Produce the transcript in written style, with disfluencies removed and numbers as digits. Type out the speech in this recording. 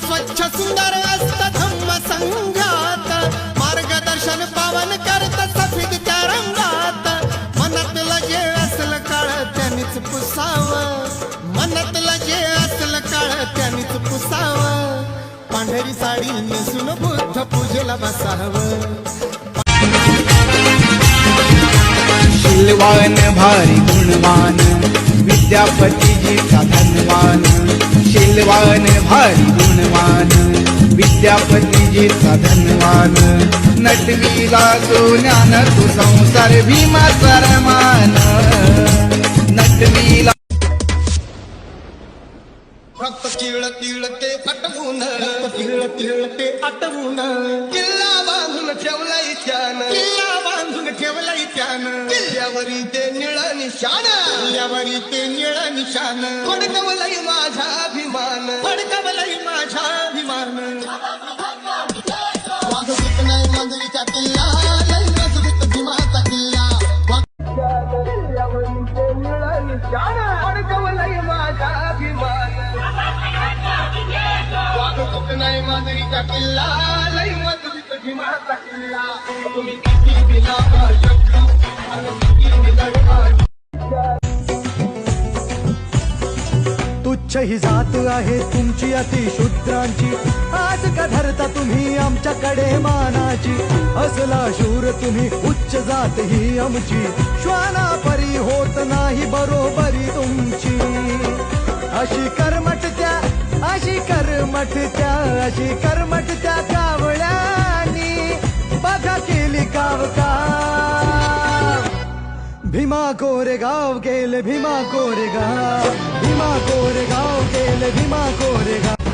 स्वच्छ सुंदर असत धम्म संघात, मार्गदर्शन पावन करत सफेद त्या रंगात. मनातलं जे असलं काळ त्यांनीच पुसावं, मनातलं जे असलं काळ त्यांनीच पुसावं. पांढरी साडी नेसून बुद्ध पूजेला बसावं. शीलवान भारी गुणवान विद्यापतीजीचा धनवान. शीलवान भारी गुणवान विद्यापतीजीचा धनवान. नटवीला सोन्यान तू संसार भीमाचा रमान. नटवीला रक्त तिळ तिळ ते आटवून, तिळ तिळ ते आटवून. किल्ला बांधून ठेवलाय त्यानं, किल्ला बांधून ठेवलाय त्यानं. किल्ल्यावरी ते निळ निशाण, किल्ल्यावरी ते निळ निशाण. फडकवलंय माझा अभिमान, फडकवलंय माझा अभिमान. वाघवीत नाही मांजरीचा किल्ला, लई नाजूक भीमाचा किल्ला. किल्ल्यावरी ते निळ निशाण, फडकवलंय माझा अभिमान. नाही मांजरीचा किल्ला, लई मजबूत भीमाचा किल्ला. तुम्ही किती बिना शब्द आणि किती बिना. तुच्छ ही जात आहे तुमची अतिशूद्रांची, आज का धरता तुम्ही आमच्याकडे मानाची. असला शूर तुम्ही उच्च जात ही आमची, श्वाना परी होत नाही बरोबरी तुमची. अशी कर्मट त्या, अशी कर्मट त्या, अशी कर्मट त्या कावळ्यानी बघा केली गाव का. भीमा कोरेगाव गेले, भीमा कोरेगाव, भीमा कोरेगाव गेले, भीमा कोरेगाव.